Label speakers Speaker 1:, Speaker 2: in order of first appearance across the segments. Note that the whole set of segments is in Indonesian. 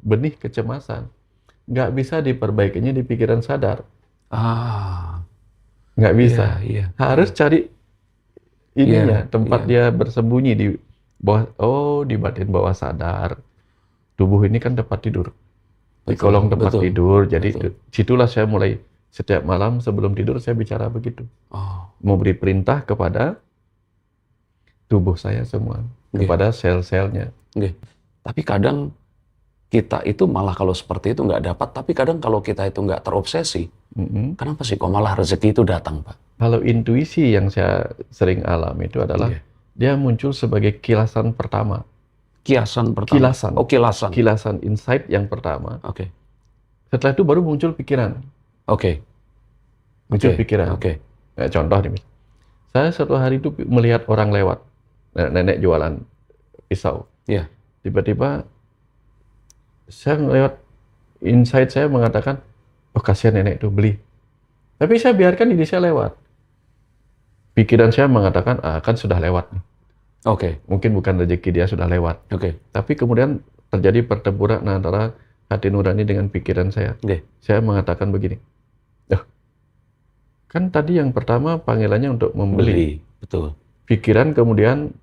Speaker 1: benih kecemasan. Nggak bisa diperbaikinya di pikiran sadar.
Speaker 2: Ah,
Speaker 1: Nggak bisa.
Speaker 2: iya.
Speaker 1: Harus cari ininya,
Speaker 2: Iya,
Speaker 1: tempat
Speaker 2: iya.
Speaker 1: dia bersembunyi di bawah, di batin bawah sadar. Tubuh ini kan tempat tidur. Di
Speaker 2: Betul,
Speaker 1: kolong tempat
Speaker 2: betul,
Speaker 1: tidur. Jadi
Speaker 2: betul.
Speaker 1: situlah saya mulai setiap malam sebelum tidur saya bicara begitu.
Speaker 2: Oh,
Speaker 1: Mau beri perintah kepada tubuh saya semua,
Speaker 2: nggih,
Speaker 1: kepada sel-selnya.
Speaker 2: nggih. Tapi kadang kita itu malah kalau seperti itu nggak dapat, tapi kadang kalau kita itu nggak terobsesi,
Speaker 1: Mm-mm.
Speaker 2: kenapa sih kok malah rezeki itu datang, Pak?
Speaker 1: Kalau intuisi yang saya sering alami itu adalah
Speaker 2: Nggih.
Speaker 1: dia muncul sebagai kilasan pertama.
Speaker 2: Kiasan pertama.
Speaker 1: Kilasan.
Speaker 2: Oh, kilasan.
Speaker 1: Kilasan insight yang pertama.
Speaker 2: Oke.
Speaker 1: Setelah itu baru muncul pikiran.
Speaker 2: Oke.
Speaker 1: Muncul
Speaker 2: Oke.
Speaker 1: pikiran.
Speaker 2: Oke.
Speaker 1: Nah, contoh nih, saya suatu hari itu melihat orang lewat, nenek jualan pisau.
Speaker 2: Iya.
Speaker 1: Tiba-tiba saya lewat, insight saya mengatakan, oh kasihan nenek itu, beli. Tapi saya biarkan diri saya lewat. Pikiran saya mengatakan, kan sudah lewat nih.
Speaker 2: Oke.
Speaker 1: Mungkin bukan rezeki dia, sudah lewat.
Speaker 2: Oke.
Speaker 1: Tapi kemudian terjadi pertempuran antara hati nurani dengan pikiran saya.
Speaker 2: Nggih.
Speaker 1: Saya mengatakan begini, kan tadi yang pertama panggilannya untuk membeli.
Speaker 2: Beli. Betul.
Speaker 1: Pikiran kemudian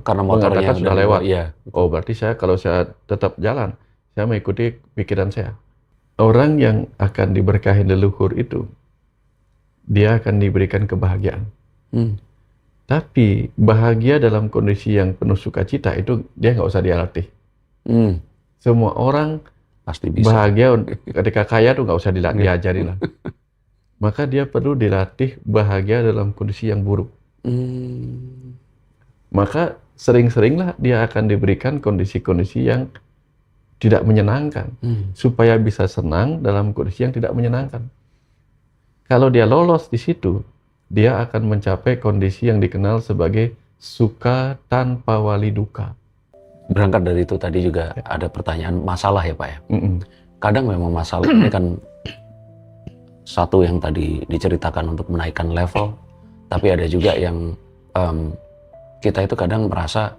Speaker 2: Karena motornya
Speaker 1: mengatakan sudah lewat.
Speaker 2: Iya.
Speaker 1: Oh, berarti kalau saya tetap jalan, saya mengikuti pikiran saya. Orang yang akan diberkahi leluhur itu, dia akan diberikan kebahagiaan.
Speaker 2: Hmm.
Speaker 1: Tapi bahagia dalam kondisi yang penuh sukacita itu dia nggak usah dilatih.
Speaker 2: Hmm.
Speaker 1: Semua orang
Speaker 2: Pasti bisa.
Speaker 1: bahagia ketika kaya tuh nggak usah diajari lah. Maka dia perlu dilatih bahagia dalam kondisi yang buruk.
Speaker 2: Hmm.
Speaker 1: Maka sering-seringlah dia akan diberikan kondisi-kondisi yang tidak menyenangkan. Supaya bisa senang dalam kondisi yang tidak menyenangkan. Kalau dia lolos di situ, dia akan mencapai kondisi yang dikenal sebagai suka tanpa wali duka.
Speaker 2: Berangkat dari itu tadi juga ada pertanyaan masalah ya Pak ya. Kadang memang masalah ini kan satu yang tadi diceritakan untuk menaikkan level, tapi ada juga yang kita itu kadang merasa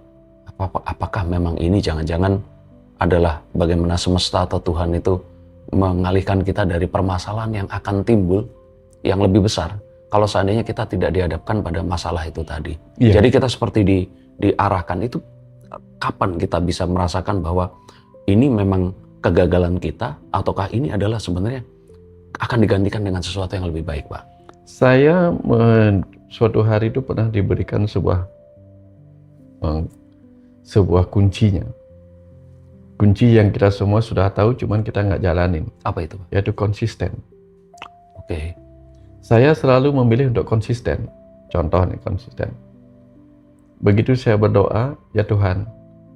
Speaker 2: apakah memang ini jangan-jangan adalah bagaimana semesta atau Tuhan itu mengalihkan kita dari permasalahan yang akan timbul yang lebih besar kalau seandainya kita tidak dihadapkan pada masalah itu tadi.
Speaker 1: Iya.
Speaker 2: Jadi kita seperti diarahkan itu, kapan kita bisa merasakan bahwa ini memang kegagalan kita ataukah ini adalah sebenarnya akan digantikan dengan sesuatu yang lebih baik, Pak?
Speaker 1: Saya suatu hari itu pernah diberikan sebuah kuncinya. Kunci yang kita semua sudah tahu, cuman kita nggak jalanin.
Speaker 2: Apa itu, Pak?
Speaker 1: Yaitu konsisten.
Speaker 2: Oke.
Speaker 1: Saya selalu memilih untuk konsisten. Contoh nih, konsisten. Begitu saya berdoa, ya Tuhan,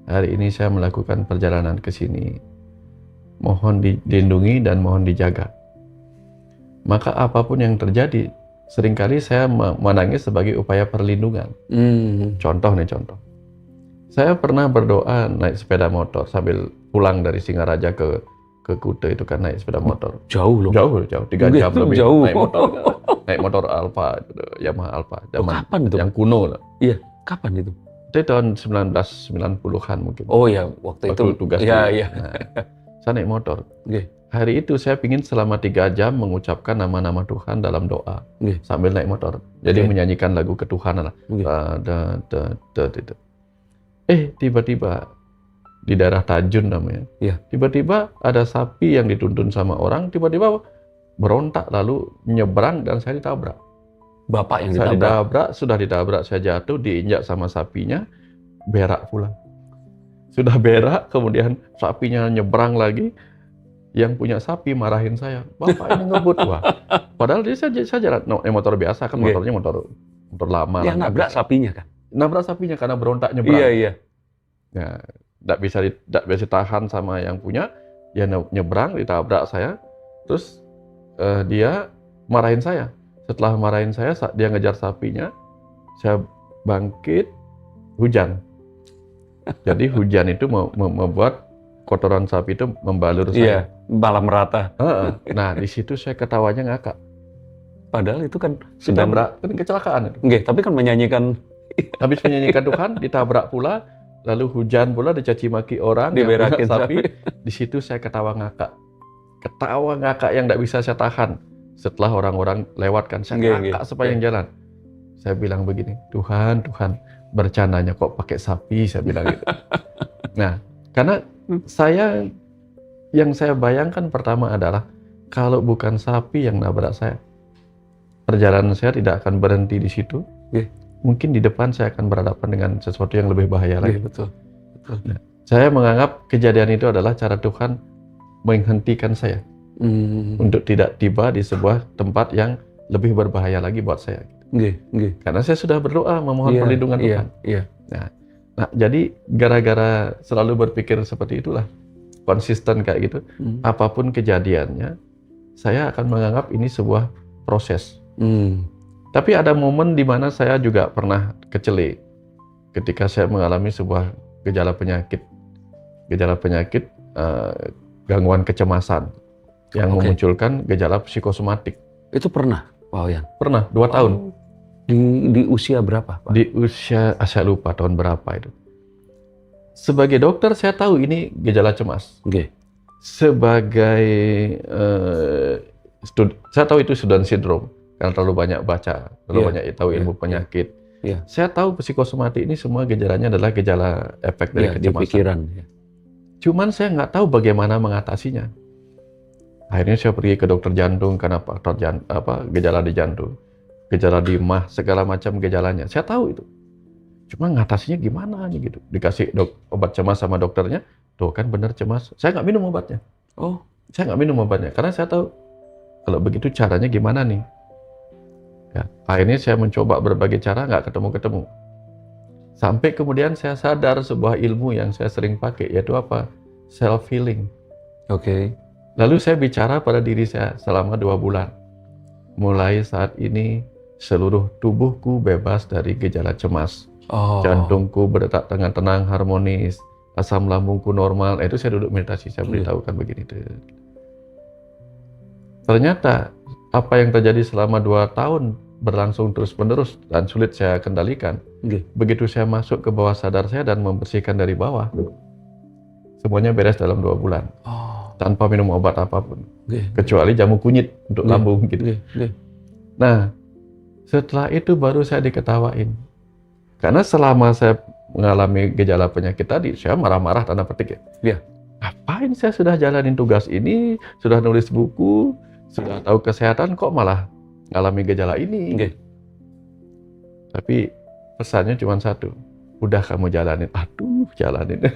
Speaker 1: hari ini saya melakukan perjalanan ke sini. Mohon dilindungi dan mohon dijaga. Maka apapun yang terjadi, seringkali saya menangis sebagai upaya perlindungan. Contoh. Saya pernah berdoa naik sepeda motor sambil pulang dari Singaraja ke Kute itu kan naik sepeda motor.
Speaker 2: Jauh loh.
Speaker 1: Jauh, 3 jam lebih
Speaker 2: jauh.
Speaker 1: naik motor Alfa, Yamaha Alfa.
Speaker 2: Kapan itu?
Speaker 1: Yang kuno lah.
Speaker 2: Iya, kapan itu?
Speaker 1: Itu tahun 1990-an mungkin.
Speaker 2: Oh ya, waktu itu
Speaker 1: tugas.
Speaker 2: Iya.
Speaker 1: Nah, saya naik motor.
Speaker 2: Nggih.
Speaker 1: Hari itu saya ingin selama 3 jam mengucapkan nama-nama Tuhan dalam doa.
Speaker 2: Nggih.
Speaker 1: Sambil naik motor. Jadi menyanyikan lagu ketuhanan lah.
Speaker 2: Nggih.
Speaker 1: Tiba-tiba di daerah Tajun namanya.
Speaker 2: Iya.
Speaker 1: Tiba-tiba ada sapi yang dituntun sama orang, tiba-tiba berontak lalu nyebrang dan saya ditabrak.
Speaker 2: Bapak yang
Speaker 1: Saya
Speaker 2: ditabrak?
Speaker 1: sudah ditabrak, saya jatuh, diinjak sama sapinya, berak pula. Sudah berak, kemudian sapinya nyebrang lagi, yang punya sapi marahin saya, Bapak ini ngebut. Wah, padahal dia saya jalan motor biasa kan, motornya motor lama.
Speaker 2: Yang nabrak sapinya kan?
Speaker 1: Nabrak sapinya karena berontak nyebrang.
Speaker 2: Iya.
Speaker 1: Nah, tidak bisa tahan sama yang punya, dia nyebrang, ditabrak saya, terus dia marahin saya. Setelah marahin saya, dia ngejar sapinya, saya bangkit, hujan. Jadi hujan itu membuat kotoran sapi itu membalur saya.
Speaker 2: Iya, malah merata.
Speaker 1: Nah, di situ saya ketawanya ngakak.
Speaker 2: Padahal itu kan
Speaker 1: Ditabrak, kan kecelakaan itu.
Speaker 2: Nggih, tapi kan menyanyikan.
Speaker 1: Habis menyanyikan Tuhan, ditabrak pula, lalu hujan pula, dicaci maki orang,
Speaker 2: Diberakin
Speaker 1: sapi. Di situ saya ketawa ngakak yang tidak bisa saya tahan. Setelah orang-orang lewat kan, saya ngakak sepanjang jalan. Saya bilang begini, Tuhan, bercandanya kok pakai sapi, saya bilang gitu. Nah, karena yang saya bayangkan pertama adalah, kalau bukan sapi yang nabrak saya, perjalanan saya tidak akan berhenti di situ. Mungkin di depan saya akan berhadapan dengan sesuatu yang lebih bahaya lagi.
Speaker 2: Betul.
Speaker 1: Nah, saya menganggap kejadian itu adalah cara Tuhan menghentikan saya untuk tidak tiba di sebuah tempat yang lebih berbahaya lagi buat saya. Karena saya sudah berdoa memohon perlindungan Tuhan. Nah, jadi gara-gara selalu berpikir seperti itulah, konsisten kayak gitu, apapun kejadiannya, saya akan menganggap ini sebuah proses. Tapi ada momen di mana saya juga pernah kecele ketika saya mengalami sebuah gejala penyakit, gangguan kecemasan yang memunculkan gejala psikosomatik.
Speaker 2: Itu pernah, Pak Wayan?
Speaker 1: Pernah, 2 tahun.
Speaker 2: Di usia berapa, Pak?
Speaker 1: Di usia, saya lupa tahun berapa itu. Sebagai dokter saya tahu ini gejala cemas. Sebagai saya tahu itu student syndrome karena terlalu banyak baca, terlalu banyak tahu ilmu penyakit. Saya tahu psikosomatik ini semua gejalanya adalah gejala efek dari kecemasan.
Speaker 2: Pikiran.
Speaker 1: Cuman saya nggak tahu bagaimana mengatasinya. Akhirnya saya pergi ke dokter jantung karena faktor gejala di jantung, gejala di mah, segala macam gejalanya. Saya tahu itu. Cuma ngatasinya gimana nih gitu. Dikasih obat cemas sama dokternya, tuh kan bener cemas. Saya nggak minum obatnya. Saya nggak minum obatnya karena saya tahu kalau begitu caranya gimana nih. Ya, akhirnya saya mencoba berbagai cara, nggak ketemu-ketemu. Sampai kemudian saya sadar sebuah ilmu yang saya sering pakai, yaitu apa? Self-healing. Lalu saya bicara pada diri saya selama 2 bulan. Mulai saat ini, seluruh tubuhku bebas dari gejala cemas. Jantungku berdetak dengan tenang, harmonis. Asam lambungku normal. Itu saya duduk meditasi, saya beritahukan begini. Ternyata apa yang terjadi selama 2 tahun berlangsung terus-menerus dan sulit saya kendalikan. Begitu saya masuk ke bawah sadar saya dan membersihkan dari bawah, semuanya beres dalam 2 bulan. Tanpa minum obat apapun. Kecuali jamu kunyit untuk lambung gitu. Nah, setelah itu baru saya diketawain. Karena selama saya mengalami gejala penyakit tadi, saya marah-marah tanda petik ya. Ngapain saya sudah jalanin tugas ini, sudah nulis buku, sudah tahu kesehatan, kok malah ngalami gejala ini. Tapi pesannya cuma satu, udah kamu jalanin. Aduh, jalanin.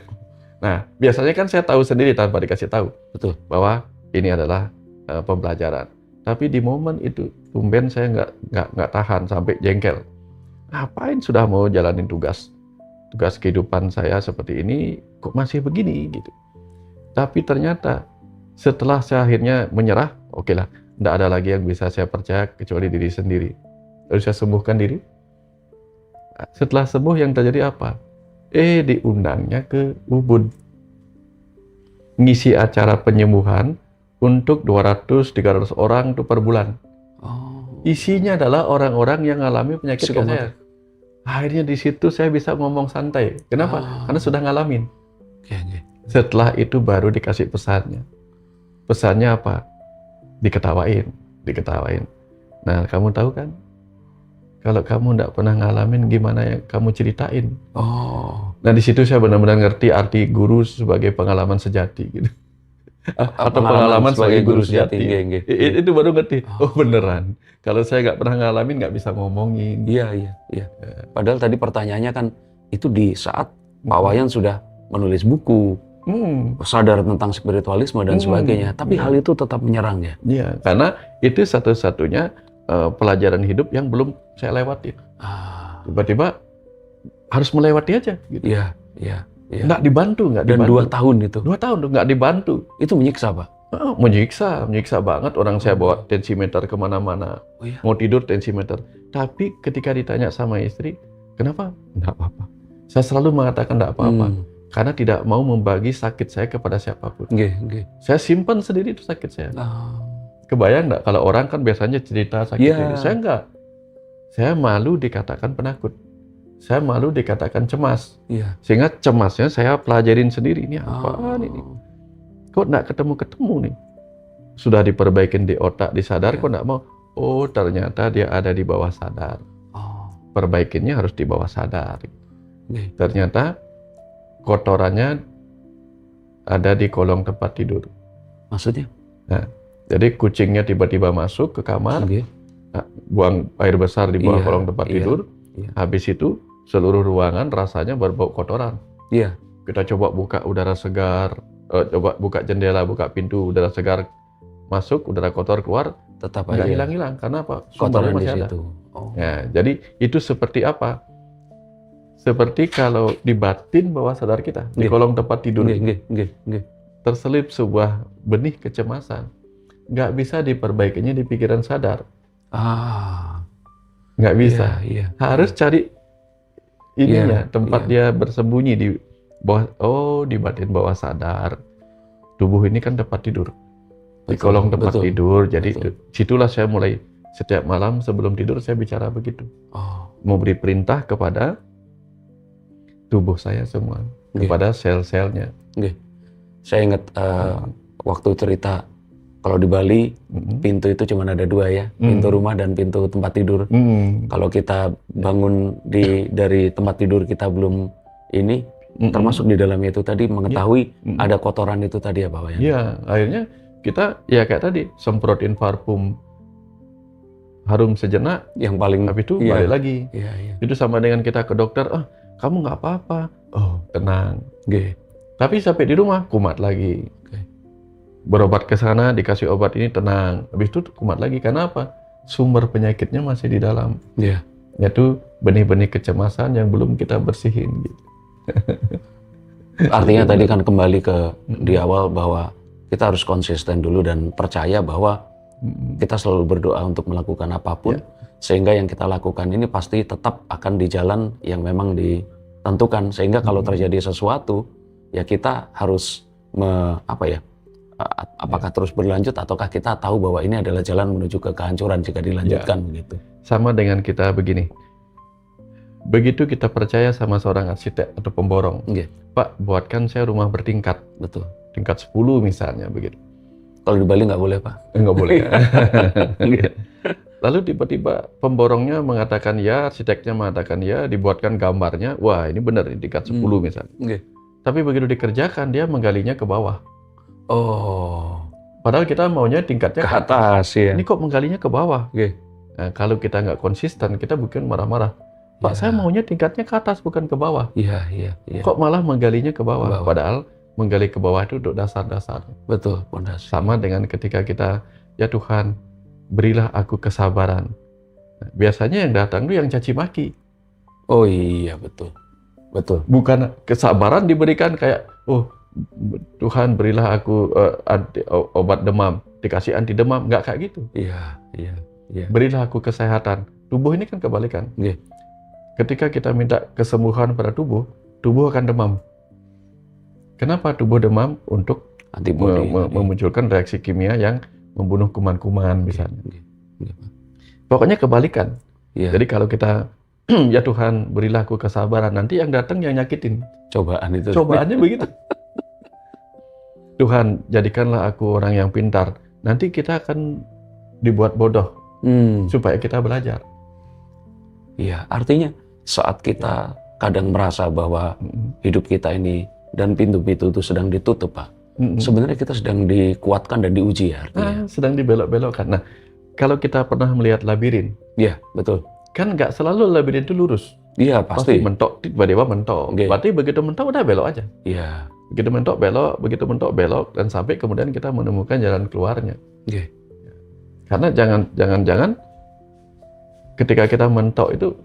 Speaker 1: Nah, biasanya kan saya tahu sendiri tanpa dikasih tahu. Bahwa ini adalah pembelajaran. Tapi di momen itu, tumben saya nggak tahan sampai jengkel. Ngapain sudah mau jalanin tugas kehidupan saya seperti ini, kok masih begini gitu. Tapi ternyata setelah saya akhirnya menyerah, oke lah, tidak ada lagi yang bisa saya percaya kecuali diri sendiri. Lalu saya sembuhkan diri. Setelah sembuh yang terjadi apa? Diundangnya ke Ubud. Ngisi acara penyembuhan untuk 200-300 orang itu per bulan. Isinya adalah orang-orang yang mengalami penyakit kayak saya. Akhirnya di situ saya bisa ngomong santai. Kenapa? Karena sudah ngalamin. Setelah itu baru dikasih pesannya. Pesannya apa? Diketawain. Nah, kamu tahu kan? Kalau kamu tidak pernah ngalamin, gimana yang kamu ceritain? Nah, di situ saya benar-benar ngerti arti guru sebagai pengalaman sejati gitu. Atau pengalaman sebagai guru sejati. Itu baru ngerti. Beneran. Kalau saya nggak pernah ngalamin, nggak bisa ngomongin.
Speaker 2: Iya. Padahal tadi pertanyaannya kan itu di saat Pak Wayan sudah menulis buku, sadar tentang spiritualisme dan sebagainya. Tapi hal itu tetap menyerang ya.
Speaker 1: Iya, karena itu satu-satunya pelajaran hidup yang belum saya lewati. Tiba-tiba harus melewati aja. Gitu.
Speaker 2: Iya.
Speaker 1: Nggak dibantu.
Speaker 2: Dan 2 tahun itu?
Speaker 1: 2 tahun tuh nggak dibantu.
Speaker 2: Itu menyiksa, Pak?
Speaker 1: Menyiksa banget. Orang saya bawa tensimeter kemana-mana. Mau tidur tensimeter. Tapi ketika ditanya sama istri, kenapa? Nggak apa-apa. Saya selalu mengatakan nggak apa-apa. Karena tidak mau membagi sakit saya kepada siapapun. Saya simpan sendiri itu sakit saya. Kebayang nggak kalau orang kan biasanya cerita sakit ini. Saya nggak. Saya malu dikatakan penakut. saya malu dikatakan cemas.
Speaker 2: Iya.
Speaker 1: Sehingga cemasnya saya pelajarin sendiri, ini apaan ini? Kok nggak ketemu-ketemu nih? Sudah diperbaikin di otak, disadar, kok nggak mau? Oh, ternyata dia ada di bawah sadar. Perbaikinnya harus di bawah sadar. Ternyata kotorannya ada di kolong tempat tidur.
Speaker 2: Maksudnya?
Speaker 1: Nah, jadi kucingnya tiba-tiba masuk ke kamar, buang air besar di bawah kolong tempat tidur. Habis itu seluruh ruangan rasanya berbau kotoran.
Speaker 2: Iya.
Speaker 1: Kita coba buka udara segar, coba buka jendela, buka pintu, udara segar masuk, udara kotor keluar,
Speaker 2: tetap
Speaker 1: nggak
Speaker 2: aja
Speaker 1: hilang-hilang. Karena apa?
Speaker 2: kotoran
Speaker 1: Sumbernya
Speaker 2: di
Speaker 1: masih ada.
Speaker 2: situ.
Speaker 1: Ya, jadi itu seperti apa? Seperti kalau di batin bawah sadar kita, di kolong tempat tidur, terselip sebuah benih kecemasan. Nggak bisa diperbaikinya di pikiran sadar. Nggak bisa. Harus cari ininya, tempat dia bersembunyi di bawah, di batin bawah sadar. Tubuh ini kan tempat tidur. Di kolong tempat tidur, jadi situlah saya mulai setiap malam sebelum tidur saya bicara begitu. Mau beri perintah kepada tubuh saya semua, kepada sel-selnya.
Speaker 2: Saya ingat waktu cerita kalau di Bali pintu itu cuma ada 2 ya, pintu rumah dan pintu tempat tidur. Kalau kita bangun dari tempat tidur kita belum ini, termasuk di dalamnya itu tadi mengetahui ada kotoran itu tadi ya Pak.
Speaker 1: Iya, akhirnya kita ya kayak tadi semprotin parfum harum sejenak,
Speaker 2: yang paling
Speaker 1: habis itu balik lagi. Itu sama dengan kita ke dokter, kamu nggak apa-apa, tenang. Tapi sampai di rumah kumat lagi. Berobat ke sana dikasih obat ini tenang, habis itu kumat lagi. Karena apa? Sumber penyakitnya masih di dalam. Yaitu benih-benih kecemasan yang belum kita bersihin. Gitu.
Speaker 2: Artinya tadi kan kembali ke di awal bahwa kita harus konsisten dulu dan percaya bahwa kita selalu berdoa untuk melakukan apapun, sehingga yang kita lakukan ini pasti tetap akan di jalan yang memang ditentukan. Sehingga kalau terjadi sesuatu, ya kita harus apakah terus berlanjut ataukah kita tahu bahwa ini adalah jalan menuju ke kehancuran jika dilanjutkan begitu.
Speaker 1: Sama dengan kita begini. Begitu kita percaya sama seorang arsitek atau pemborong, Pak, buatkan saya rumah bertingkat.
Speaker 2: Betul.
Speaker 1: Tingkat 10 misalnya begitu.
Speaker 2: Kalau di Bali nggak boleh Pak?
Speaker 1: Nggak boleh. Lalu tiba-tiba pemborongnya mengatakan ya, arsiteknya mengatakan ya, dibuatkan gambarnya, wah ini benar ini tingkat 10 misalnya. Tapi begitu dikerjakan dia menggalinya ke bawah. Padahal kita maunya tingkatnya
Speaker 2: ke atas ya.
Speaker 1: Ini kok menggalinya ke bawah? Nah, kalau kita nggak konsisten, kita bukan marah-marah. Pak, saya maunya tingkatnya ke atas bukan ke bawah. Kok malah menggalinya ke bawah? Padahal menggali ke bawah itu untuk dasar-dasar.
Speaker 2: Betul, pondasi.
Speaker 1: Sama dengan ketika kita, ya Tuhan, berilah aku kesabaran. Nah, biasanya yang datang itu yang caci maki.
Speaker 2: Oh iya, betul.
Speaker 1: Bukan kesabaran diberikan kayak, Tuhan berilah aku obat demam, dikasih anti demam, nggak kayak gitu. Berilah aku kesehatan. Tubuh ini kan kebalikan. Ketika kita minta kesembuhan pada tubuh akan demam. Kenapa tubuh demam? Untuk memunculkan reaksi kimia yang membunuh kuman-kuman misalnya. Pokoknya kebalikan. Jadi kalau kita, ya Tuhan berilah aku kesabaran, nanti yang datang yang nyakitin. Cobaannya begitu. Tuhan jadikanlah aku orang yang pintar, nanti kita akan dibuat bodoh supaya kita belajar.
Speaker 2: Artinya saat kita kadang merasa bahwa hidup kita ini dan pintu-pintu itu sedang ditutup Pak, sebenarnya kita sedang dikuatkan dan diuji ya artinya.
Speaker 1: Sedang dibelok-belokkan. Nah, kalau kita pernah melihat labirin,
Speaker 2: betul.
Speaker 1: Kan nggak selalu labirin itu lurus.
Speaker 2: Pasti
Speaker 1: mentok, tiba-tiba mentok. Berarti begitu mentok udah belok aja. Begitu mentok belok, dan sampai kemudian kita menemukan jalan keluarnya. Karena jangan ketika kita mentok itu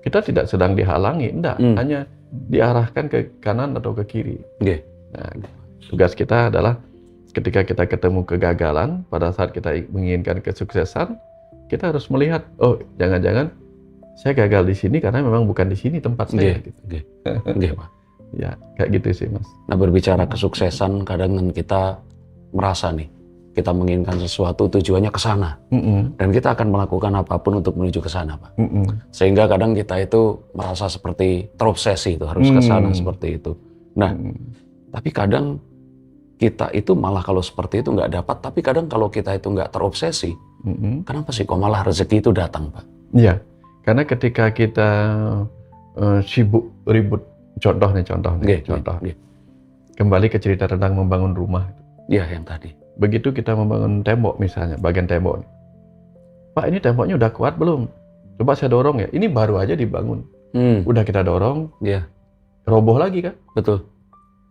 Speaker 1: kita tidak sedang dihalangi, enggak, hanya diarahkan ke kanan atau ke kiri. Nah, tugas kita adalah ketika kita ketemu kegagalan, pada saat kita menginginkan kesuksesan, kita harus melihat, jangan-jangan saya gagal di sini karena memang bukan di sini tempat saya.
Speaker 2: Pak.
Speaker 1: Ya, kayak gitu sih Mas.
Speaker 2: Nah, berbicara kesuksesan, kadang kita merasa nih, kita menginginkan sesuatu tujuannya ke sana. Dan kita akan melakukan apapun untuk menuju ke sana, Pak. Sehingga kadang kita itu merasa seperti terobsesi itu, harus ke sana seperti itu. Nah, tapi kadang kita itu malah kalau seperti itu nggak dapat, tapi kadang kalau kita itu nggak terobsesi, kenapa sih kok malah rezeki itu datang, Pak?
Speaker 1: Iya, karena ketika kita sibuk ribut, contoh. Kembali ke cerita tentang membangun rumah.
Speaker 2: Iya, yang tadi.
Speaker 1: Begitu kita membangun tembok misalnya, bagian tembok. Pak, ini temboknya udah kuat belum? Coba saya dorong ya. Ini baru aja dibangun. Udah kita dorong, roboh lagi kan?
Speaker 2: Betul.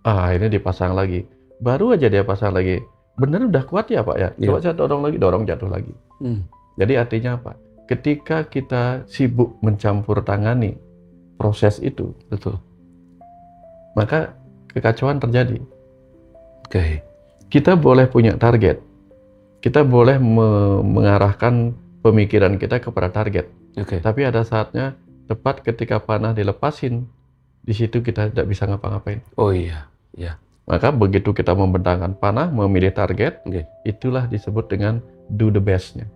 Speaker 1: Ini dipasang lagi. Baru aja dia pasang lagi. Bener udah kuat ya Pak ya? Coba saya dorong lagi, dorong jatuh lagi. Jadi artinya apa? Ketika kita sibuk mencampur tangani proses itu,
Speaker 2: betul,
Speaker 1: maka kekacauan terjadi.
Speaker 2: Oke.
Speaker 1: Kita boleh punya target, kita boleh mengarahkan pemikiran kita kepada target. Tapi ada saatnya tepat ketika panah dilepasin, di situ kita tidak bisa ngapa-ngapain.
Speaker 2: Oh iya.
Speaker 1: Maka begitu kita membentangkan panah, memilih target, itulah disebut dengan do the best-nya.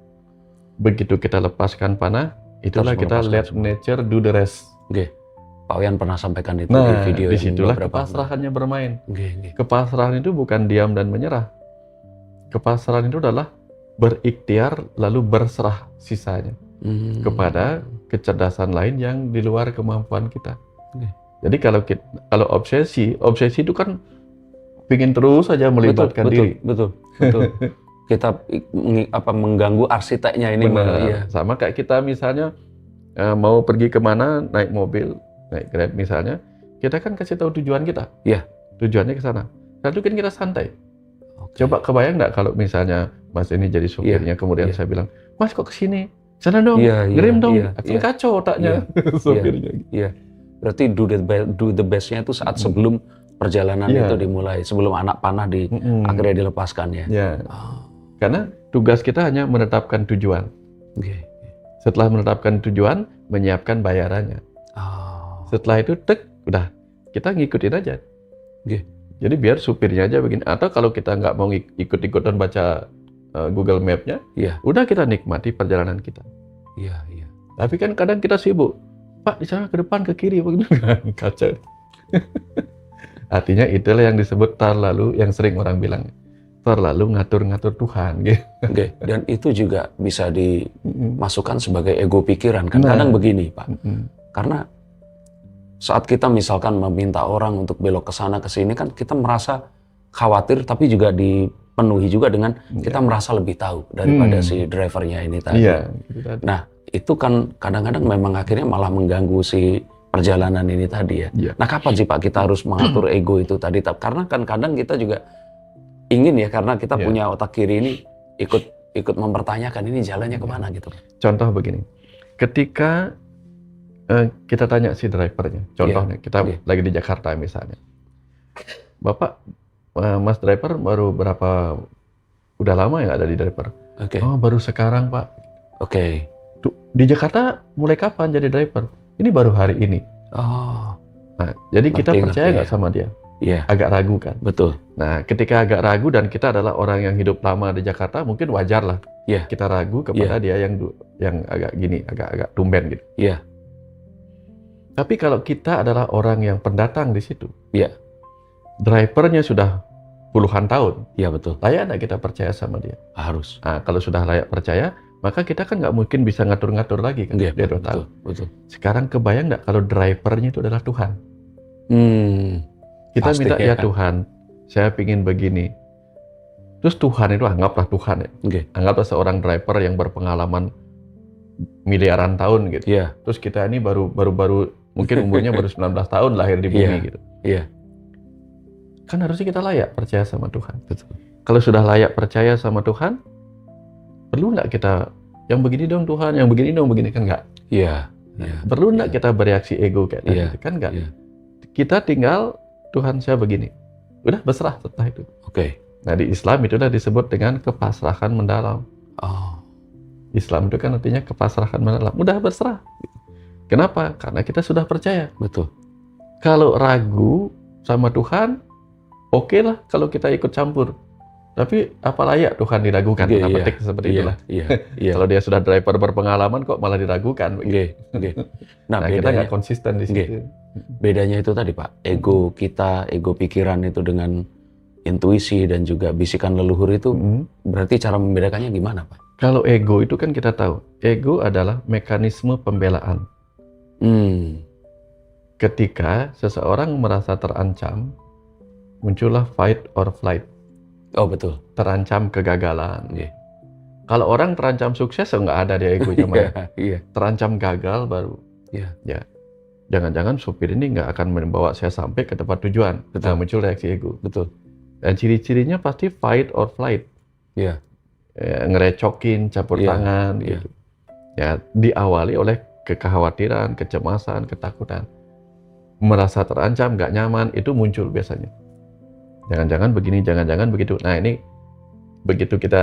Speaker 1: Begitu kita lepaskan panah, itulah kita let nature do the rest.
Speaker 2: Pak Wian pernah sampaikan itu di video
Speaker 1: disitulah kepasrahannya bermain. Kepasrahan itu bukan diam dan menyerah. Kepasrahan itu adalah berikhtiar lalu berserah sisanya kepada kecerdasan lain yang di luar kemampuan kita. Jadi kalau obsesi itu kan pingin terus saja melibatkan diri.
Speaker 2: Betul. Kita mengganggu arsiteknya ini.
Speaker 1: Benar. Sama kayak kita misalnya mau pergi kemana, naik mobil, naik Grab misalnya, kita kan kasih tahu tujuan kita.
Speaker 2: Iya.
Speaker 1: Tujuannya ke sana. Lalu kan kita santai. Coba kebayang nggak kalau misalnya Mas ini jadi supirnya, kemudian saya bilang, Mas kok kesini? Sana dong, ngerem dong. Akan kacau otaknya supirnya.
Speaker 2: Iya. Berarti do the best-nya itu saat sebelum perjalanan itu dimulai, sebelum anak panah akhirnya dilepaskan ya. Karena tugas kita hanya menetapkan tujuan. Setelah menetapkan tujuan, menyiapkan bayarannya. Setelah itu, udah kita ngikutin aja. Jadi biar supirnya aja begini. Atau kalau kita nggak mau ikut-ikutan baca Google Map-nya, udah kita nikmati perjalanan kita. Tapi kan kadang kita sibuk. Pak, di sana ke depan, ke kiri, kacau. Artinya itulah yang disebut terlalu, yang sering orang bilang, terlalu ngatur-ngatur Tuhan. Dan itu juga bisa dimasukkan sebagai ego pikiran. Kan kadang begini, Pak. Karena saat kita misalkan meminta orang untuk belok ke sana ke sini, kan kita merasa khawatir, tapi juga dipenuhi juga dengan kita merasa lebih tahu daripada si drivernya ini tadi. Nah, itu kan kadang-kadang memang akhirnya malah mengganggu si perjalanan ini tadi ya. Nah, kapan sih Pak kita harus mengatur ego itu tadi? Karena kan kadang kita juga ingin ya, karena kita punya otak kiri ini ikut mempertanyakan ini jalannya kemana gitu.
Speaker 1: Contoh begini, ketika kita tanya si drivernya, contohnya kita lagi di Jakarta misalnya, Bapak, Mas driver baru udah lama ya ada di driver? Oh baru sekarang Pak. Di Jakarta mulai kapan jadi driver? Ini baru hari ini. Nah, jadi kita percaya nggak sama dia? Agak ragu kan?
Speaker 2: Betul.
Speaker 1: Nah, ketika agak ragu dan kita adalah orang yang hidup lama di Jakarta, mungkin wajar lah. Kita ragu kepada dia yang agak gini, agak tumben gitu. Tapi kalau kita adalah orang yang pendatang di situ, drivernya sudah puluhan tahun,
Speaker 2: betul.
Speaker 1: Layak nggak kita percaya sama dia?
Speaker 2: Harus.
Speaker 1: Nah, kalau sudah layak percaya, maka kita kan nggak mungkin bisa ngatur-ngatur lagi kan? Dia udah tahu.
Speaker 2: Betul.
Speaker 1: Sekarang kebayang nggak kalau drivernya itu adalah Tuhan? Kita
Speaker 2: Pasti,
Speaker 1: minta ya Tuhan, saya pingin begini. Terus Tuhan itu anggaplah Tuhan ya. Anggaplah seorang driver yang berpengalaman miliaran tahun gitu. Terus kita ini baru mungkin umurnya baru 19 tahun lahir di bumi gitu. Kan harusnya kita layak percaya sama Tuhan.
Speaker 2: Betul.
Speaker 1: Kalau sudah layak percaya sama Tuhan, perlu nggak kita yang begini dong Tuhan, yang begini dong begini, kan nggak? Perlu nggak kita bereaksi ego kayak gitu? Kan nggak. Kita tinggal Tuhan saya begini, udah berserah setelah itu. Nah di Islam itulah disebut dengan kepasrahan mendalam. Islam itu kan artinya kepasrahan mendalam, udah berserah. Kenapa? Karena kita sudah percaya.
Speaker 2: Betul.
Speaker 1: Kalau ragu sama Tuhan, oke lah kalau kita ikut campur. Tapi apa layak Tuhan diragukan?
Speaker 2: Nggih,
Speaker 1: Nah,
Speaker 2: iya,
Speaker 1: petik seperti
Speaker 2: iya,
Speaker 1: itulah.
Speaker 2: iya, iya.
Speaker 1: Kalau dia sudah driver berpengalaman kok malah diragukan.
Speaker 2: Nggih, nggih. Nah,
Speaker 1: Nah, kita
Speaker 2: bedanya,
Speaker 1: nggak konsisten di
Speaker 2: nggih,
Speaker 1: situ.
Speaker 2: bedanya itu tadi Pak, ego kita, ego pikiran itu dengan intuisi dan juga bisikan leluhur itu berarti cara membedakannya gimana Pak?
Speaker 1: Kalau ego itu kan kita tahu, ego adalah mekanisme pembelaan. Ketika seseorang merasa terancam, muncullah fight or flight.
Speaker 2: Oh betul.
Speaker 1: Terancam kegagalan.
Speaker 2: Nggih.
Speaker 1: Kalau orang terancam sukses, nggak ada dia egonya main.
Speaker 2: Iya.
Speaker 1: Terancam gagal baru.
Speaker 2: Iya.
Speaker 1: Ya. Jangan-jangan supir ini nggak akan membawa saya sampai ke tempat tujuan.
Speaker 2: Betul.
Speaker 1: Nah, muncul reaksi ego.
Speaker 2: Betul.
Speaker 1: Dan ciri-cirinya pasti fight or flight.
Speaker 2: Iya.
Speaker 1: Ya, ngerecokin, campur tangan, gitu. Ya, diawali oleh kekhawatiran, kecemasan, ketakutan. Merasa terancam, nggak nyaman, itu muncul biasanya. Jangan-jangan begini, jangan-jangan begitu. Nah, ini begitu kita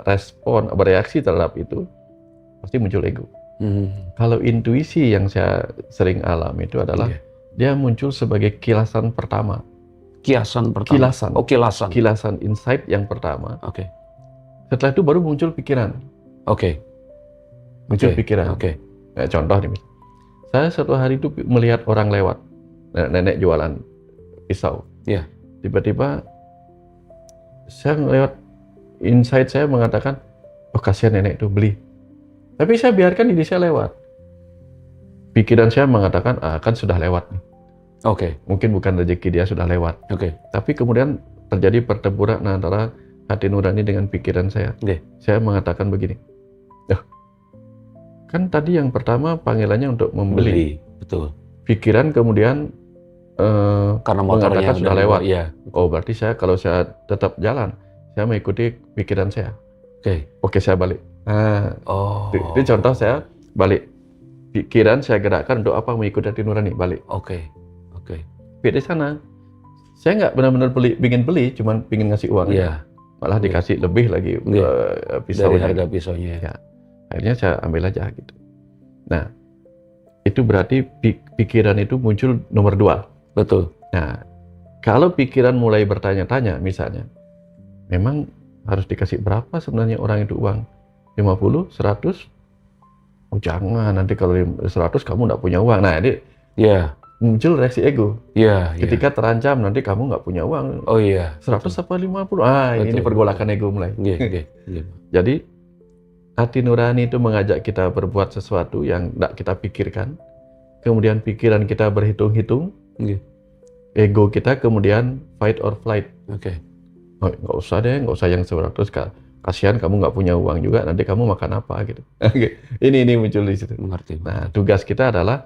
Speaker 1: respon, bereaksi terhadap itu, pasti muncul ego. Kalau intuisi yang saya sering alami itu adalah dia muncul sebagai kilasan pertama.
Speaker 2: Kiasan pertama?
Speaker 1: Kilasan.
Speaker 2: Oh, kilasan.
Speaker 1: Kilasan insight yang pertama.
Speaker 2: Oke.
Speaker 1: Setelah itu baru muncul pikiran.
Speaker 2: Oke.
Speaker 1: Muncul pikiran.
Speaker 2: Oke.
Speaker 1: Nah, contoh nih, saya suatu hari itu melihat orang lewat, nenek jualan pisau.
Speaker 2: Iya.
Speaker 1: Tiba-tiba saya lewat, insight saya mengatakan, oh kasihan nenek itu, beli. Tapi saya biarkan diri saya lewat. Pikiran saya mengatakan, kan sudah lewat nih.
Speaker 2: Oke.
Speaker 1: Mungkin bukan rezeki dia, sudah lewat.
Speaker 2: Oke.
Speaker 1: Tapi kemudian terjadi pertempuran antara hati nurani dengan pikiran saya. Saya mengatakan begini, kan tadi yang pertama panggilannya untuk membeli.
Speaker 2: Betul.
Speaker 1: Pikiran kemudian
Speaker 2: karena motornya
Speaker 1: mengatakan sudah lewat.
Speaker 2: Iya.
Speaker 1: Oh, berarti kalau saya tetap jalan, saya mengikuti pikiran saya. Oke, saya balik. Nah, itu contoh saya balik. Pikiran saya gerakkan untuk apa? Mengikuti hati nurani, balik.
Speaker 2: Oke.
Speaker 1: Di sana, saya nggak benar-benar pingin beli, cuman pingin ngasih uang.
Speaker 2: Iya.
Speaker 1: Malah dikasih lebih lagi pisau.
Speaker 2: Dari harga pisaunya.
Speaker 1: Ya. Akhirnya saya ambil aja gitu. Nah, itu berarti pikiran itu muncul nomor 2.
Speaker 2: Betul.
Speaker 1: Nah, kalau pikiran mulai bertanya-tanya misalnya, memang harus dikasih berapa sebenarnya orang itu uang? 50, 100? Oh jangan, nanti kalau 100 kamu nggak punya uang. Nah, ini muncul reaksi ego. Ketika terancam, nanti kamu nggak punya uang. 100 apa 50? Ini pergolakan ego mulai. Jadi, hati nurani itu mengajak kita berbuat sesuatu yang nggak kita pikirkan. Kemudian pikiran kita berhitung-hitung. Ego kita kemudian fight or flight. Nggak usah deh, nggak usah yang 100. Kasihan kamu nggak punya uang juga, nanti kamu makan apa gitu. Ini muncul di situ.
Speaker 2: Mengerti.
Speaker 1: Nah, tugas kita adalah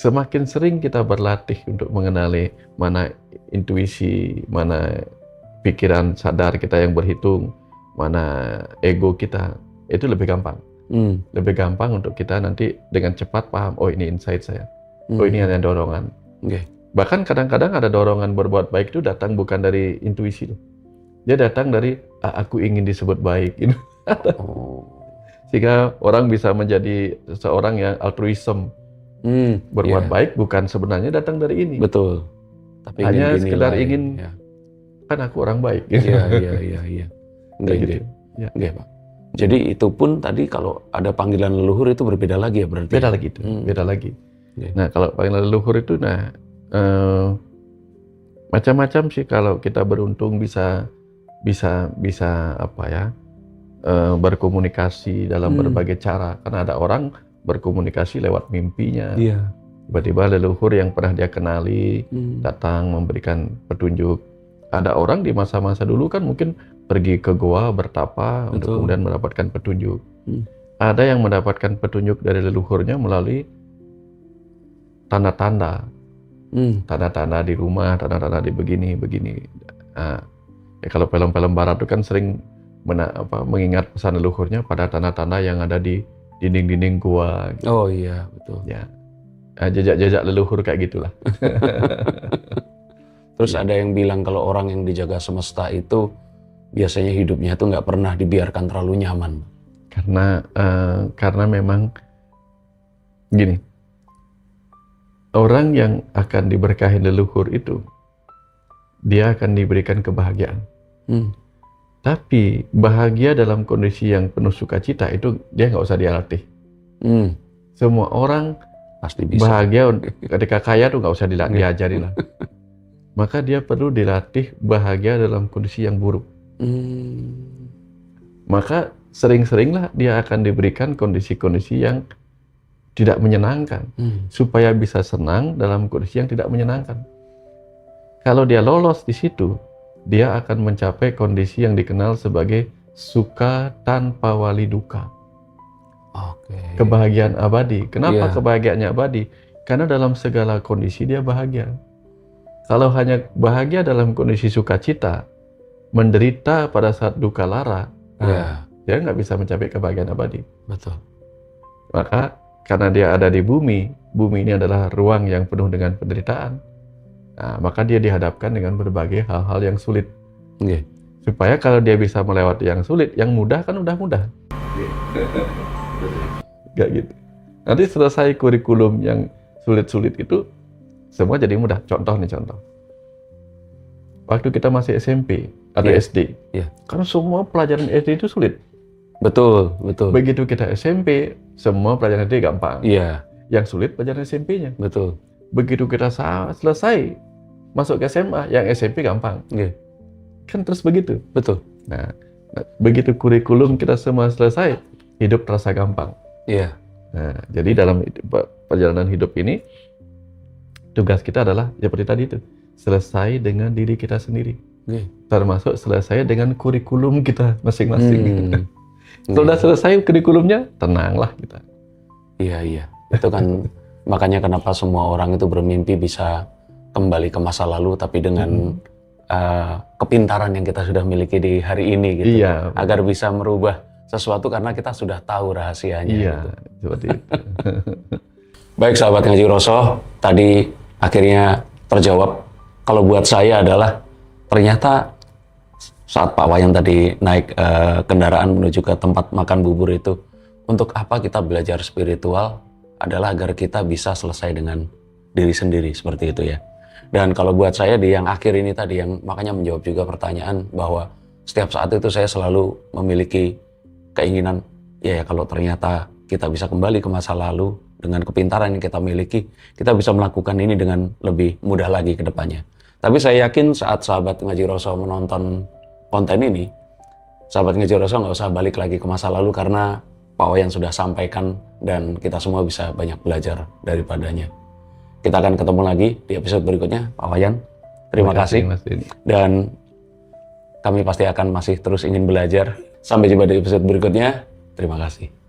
Speaker 1: semakin sering kita berlatih untuk mengenali mana intuisi, mana pikiran sadar kita yang berhitung, mana ego kita, itu lebih gampang. Lebih gampang untuk kita nanti dengan cepat paham, oh ini insight saya, oh ini hanya dorongan. Bahkan kadang-kadang ada dorongan berbuat baik itu datang bukan dari intuisi loh. Dia datang dari aku ingin disebut baik. Gitu. Sehingga orang bisa menjadi seorang yang altruism. Berbuat baik bukan sebenarnya datang dari ini.
Speaker 2: Betul. Tapi
Speaker 1: hanya sekedar ingin, kan aku orang baik.
Speaker 2: Iya. Enggak, Pak. Jadi itu pun tadi kalau ada panggilan leluhur itu berbeda lagi ya berarti?
Speaker 1: Beda lagi itu, beda lagi. Nah kalau panggilan leluhur itu, macam-macam sih kalau kita beruntung bisa apa ya, berkomunikasi dalam berbagai cara. Karena ada orang berkomunikasi lewat mimpinya. Tiba-tiba leluhur yang pernah dia kenali datang memberikan petunjuk. Ada orang di masa-masa dulu kan mungkin pergi ke goa bertapa untuk kemudian mendapatkan petunjuk. Ada yang mendapatkan petunjuk dari leluhurnya melalui tanda-tanda. Tanda-tanda di rumah, tanda-tanda di begini. Kalau film-film barat itu kan sering mengingat pesan leluhurnya pada tanda-tanda yang ada di dinding-dinding gua. Gitu.
Speaker 2: Oh iya, betul.
Speaker 1: Ya, jejak-jejak leluhur kayak gitulah.
Speaker 2: Terus ada yang bilang kalau orang yang dijaga semesta itu biasanya hidupnya itu nggak pernah dibiarkan terlalu nyaman.
Speaker 1: Karena memang gini, orang yang akan diberkahi leluhur itu dia akan diberikan kebahagiaan. Tapi bahagia dalam kondisi yang penuh sukacita itu dia nggak usah dilatih. Semua orang
Speaker 2: Pasti bisa.
Speaker 1: bahagia ketika kaya tuh nggak usah diajarin lah. Maka dia perlu dilatih bahagia dalam kondisi yang buruk. Maka sering-seringlah dia akan diberikan kondisi-kondisi yang tidak menyenangkan, supaya bisa senang dalam kondisi yang tidak menyenangkan. Kalau dia lolos di situ, dia akan mencapai kondisi yang dikenal sebagai suka tanpa wali duka. Kebahagiaan abadi. Kenapa kebahagiaannya abadi? Karena dalam segala kondisi dia bahagia. Kalau hanya bahagia dalam kondisi sukacita, menderita pada saat duka lara, dia nggak bisa mencapai kebahagiaan abadi.
Speaker 2: Betul.
Speaker 1: Maka karena dia ada di bumi, bumi ini adalah ruang yang penuh dengan penderitaan. Nah, maka dia dihadapkan dengan berbagai hal-hal yang sulit. Supaya kalau dia bisa melewati yang sulit, yang mudah kan udah mudah. Gak gitu. Nanti selesai kurikulum yang sulit-sulit itu, semua jadi mudah. Contoh. Waktu kita masih SMP atau SD, karena semua pelajaran SD itu sulit.
Speaker 2: Betul.
Speaker 1: Begitu kita SMP, semua pelajaran SD gampang. Yang sulit pelajaran SMP-nya.
Speaker 2: Betul.
Speaker 1: Begitu kita selesai masuk ke SMA, yang SMP gampang. Kan terus begitu.
Speaker 2: Betul.
Speaker 1: Nah, begitu kurikulum kita semua selesai, hidup terasa gampang. Nah, jadi dalam perjalanan hidup ini, tugas kita adalah seperti tadi itu, selesai dengan diri kita sendiri. Termasuk selesai dengan kurikulum kita masing-masing. Sudah selesai kurikulumnya, tenanglah kita.
Speaker 2: Iya. Itu kan makanya kenapa semua orang itu bermimpi bisa kembali ke masa lalu, tapi dengan kepintaran yang kita sudah miliki di hari ini gitu. Agar bisa merubah sesuatu karena kita sudah tahu rahasianya. Gitu.
Speaker 1: Seperti itu.
Speaker 2: Baik sahabat Ngaji Roso, tadi akhirnya terjawab. Kalau buat saya adalah ternyata saat Pak Wayan tadi naik kendaraan menuju ke tempat makan bubur itu, untuk apa kita belajar spiritual adalah agar kita bisa selesai dengan diri sendiri, seperti itu ya. Dan kalau buat saya di yang akhir ini tadi, yang makanya menjawab juga pertanyaan bahwa setiap saat itu saya selalu memiliki keinginan, ya kalau ternyata kita bisa kembali ke masa lalu dengan kepintaran yang kita miliki, kita bisa melakukan ini dengan lebih mudah lagi ke depannya. Tapi saya yakin saat sahabat Ngaji Roso menonton konten ini, sahabat Ngaji Roso nggak usah balik lagi ke masa lalu karena Pak Wayan sudah sampaikan dan kita semua bisa banyak belajar daripadanya. Kita akan ketemu lagi di episode berikutnya, Pak Wayan. Terima kasih. Dan kami pasti akan masih terus ingin belajar. Sampai jumpa di episode berikutnya. Terima kasih.